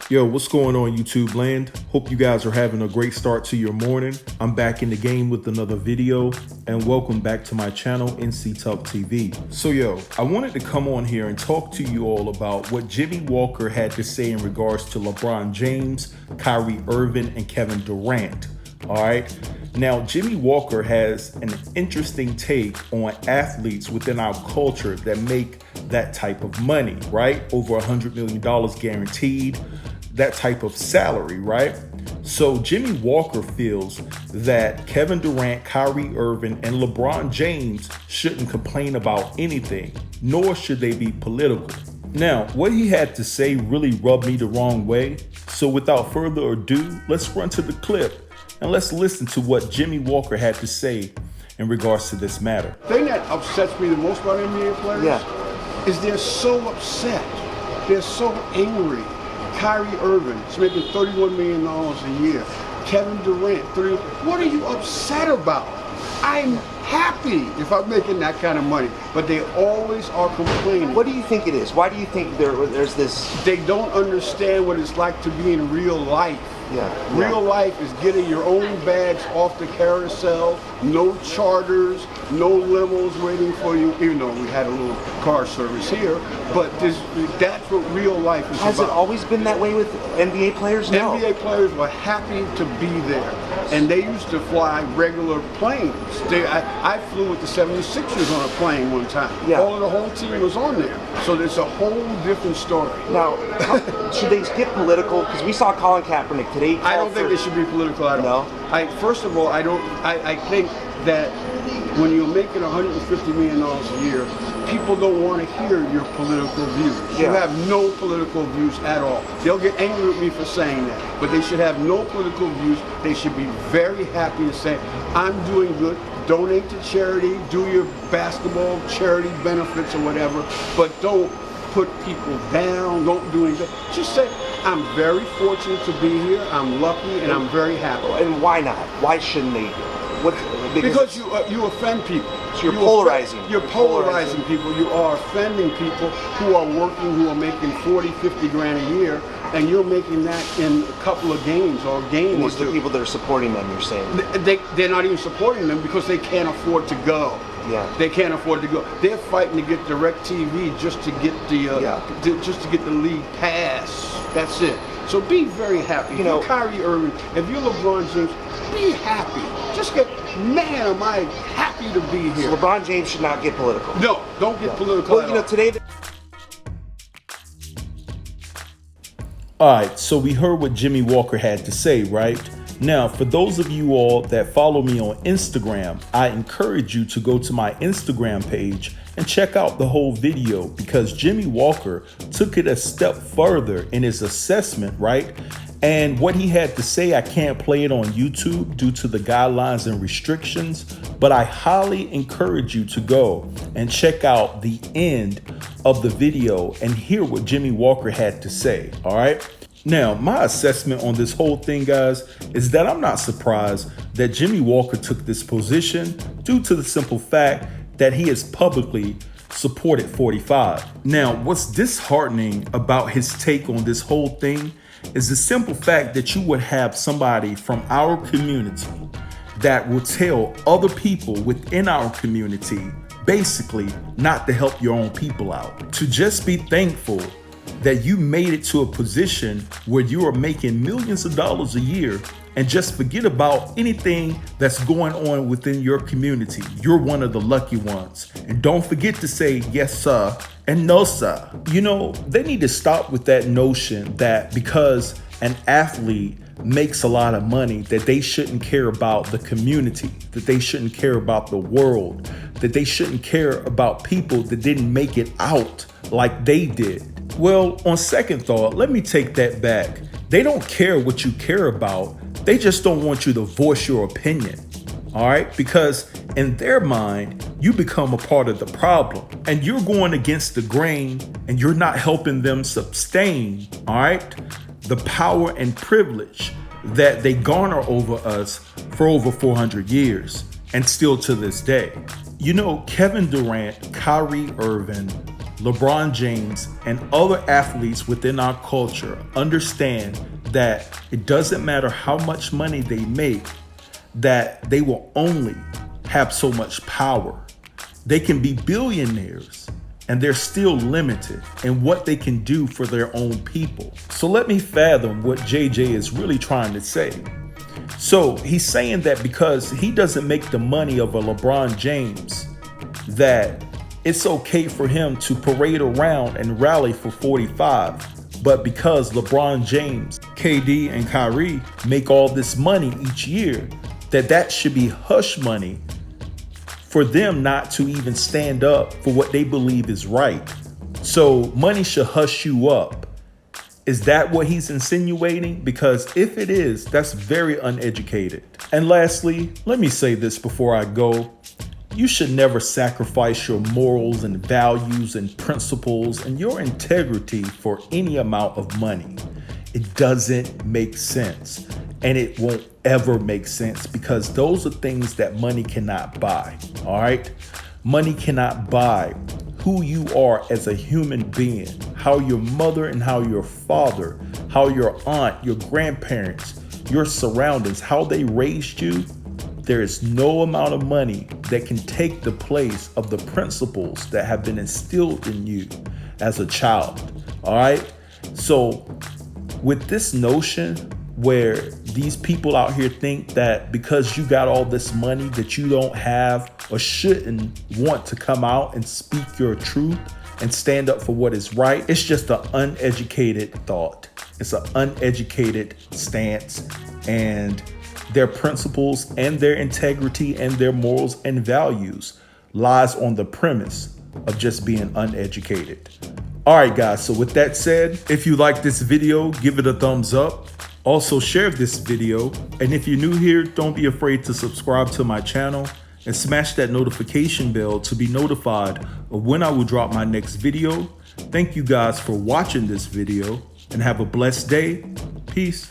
Yo, what's going on, YouTube land? Hope you guys are having a great start to your morning. I'm back in the game with another video, and welcome back to my channel, NC Talk TV. So yo, I wanted to come on here and talk to you all about what Jimmie Walker had to say in regards to LeBron James, Kyrie Irving, and Kevin Durant. All right. Now, Jimmie Walker has an interesting take on athletes within our culture that make that type of money, right? Over $100 million guaranteed, that type of salary, right? So Jimmie Walker feels that Kevin Durant, Kyrie Irving, and LeBron James shouldn't complain about anything, nor should they be political. Now, what he had to say really rubbed me the wrong way. So without further ado, let's run to the clip. And let's listen to what Jimmie Walker had to say in regards to this matter. The thing that upsets me the most about NBA players is they're so upset. They're so angry. Kyrie Irving is making $31 million a year. Kevin Durant, what are you upset about? I'm happy if I'm making that kind of money, but they always are complaining. What do you think it is? Why do you think there's this? They don't understand what it's like to be in real life. Real life is getting your own bags off the carousel, no charters, no limos waiting for you, even though we had a little car service here, but that's what real life is about. Has it always been that way with NBA players? No. NBA players were happy to be there, and they used to fly regular planes. I flew with the 76ers on a plane one time. All of the whole team was on there, so it's a whole different story. Now, should they get political? Because we saw Colin Kaepernick today. I don't think they should be political at all. First of all, I think that when you're making $150 million a year, people don't want to hear your political views. You have no political views at all. They'll get angry with me for saying that, but they should have no political views. They should be very happy to say, I'm doing good, donate to charity, do your basketball charity benefits or whatever, but don't put people down, don't do anything. Just say, I'm very fortunate to be here, I'm lucky, and I'm very happy. And why not? Why shouldn't they? Because you offend people. So you're polarizing. You're polarizing people. You are offending people who are working, who are making 40, 50 grand a year, and you're making that in a couple of games or a game. And these are the people that are supporting them, you're saying? They're not even supporting them because they can't afford to go. They can't afford to go. They're fighting to get direct TV just to get the league pass. That's it. So be very happy. If you're Kyrie Irving, if you're LeBron James, be happy. Just man, am I happy to be here. So LeBron James should not get political. No, don't get political. Well, today. All right, so we heard what Jimmie Walker had to say, right? Now, for those of you all that follow me on Instagram, I encourage you to go to my Instagram page and check out the whole video, because Jimmie Walker took it a step further in his assessment, right? And what he had to say, I can't play it on YouTube due to the guidelines and restrictions, but I highly encourage you to go and check out the end of the video and hear what Jimmie Walker had to say, all right? Now, my assessment on this whole thing, guys, is that I'm not surprised that Jimmie Walker took this position due to the simple fact that he has publicly supported 45. Now, what's disheartening about his take on this whole thing is the simple fact that you would have somebody from our community that will tell other people within our community basically not to help your own people out. To just be thankful that you made it to a position where you are making millions of dollars a year and just forget about anything that's going on within your community. You're one of the lucky ones. And don't forget to say yes, sir, and no, sir. They need to stop with that notion that because an athlete makes a lot of money, that they shouldn't care about the community, that they shouldn't care about the world, that they shouldn't care about people that didn't make it out like they did. Well, on second thought, let me take that back. They don't care what you care about. They just don't want you to voice your opinion, all right? Because in their mind, you become a part of the problem and you're going against the grain and you're not helping them sustain, all right, the power and privilege that they garner over us for over 400 years and still to this day. Kevin Durant, Kyrie Irving, LeBron James, and other athletes within our culture understand that it doesn't matter how much money they make, that they will only have so much power. They can be billionaires and they're still limited in what they can do for their own people. So let me fathom what JJ is really trying to say. So he's saying that because he doesn't make the money of a LeBron James, that it's okay for him to parade around and rally for 45. But because LeBron James, KD, and Kyrie make all this money each year, that should be hush money for them not to even stand up for what they believe is right. So money should hush you up. Is that what he's insinuating? Because if it is, that's very uneducated. And lastly, let me say this before I go. You should never sacrifice your morals and values and principles and your integrity for any amount of money. It doesn't make sense. And it won't ever make sense because those are things that money cannot buy. All right? Money cannot buy who you are as a human being, how your mother and how your father, how your aunt, your grandparents, your surroundings, how they raised you. There is no amount of money that can take the place of the principles that have been instilled in you as a child. All right? So with this notion where these people out here think that because you got all this money that you don't have or shouldn't want to come out and speak your truth and stand up for what is right, it's just an uneducated thought. It's an uneducated stance, and their principles and their integrity and their morals and values lies on the premise of just being uneducated. All right, guys, so with that said, if you like this video, give it a thumbs up. Also share this video, and if you're new here, don't be afraid to subscribe to my channel and smash that notification bell to be notified of when I will drop my next video. Thank you guys for watching this video and have a blessed day. Peace.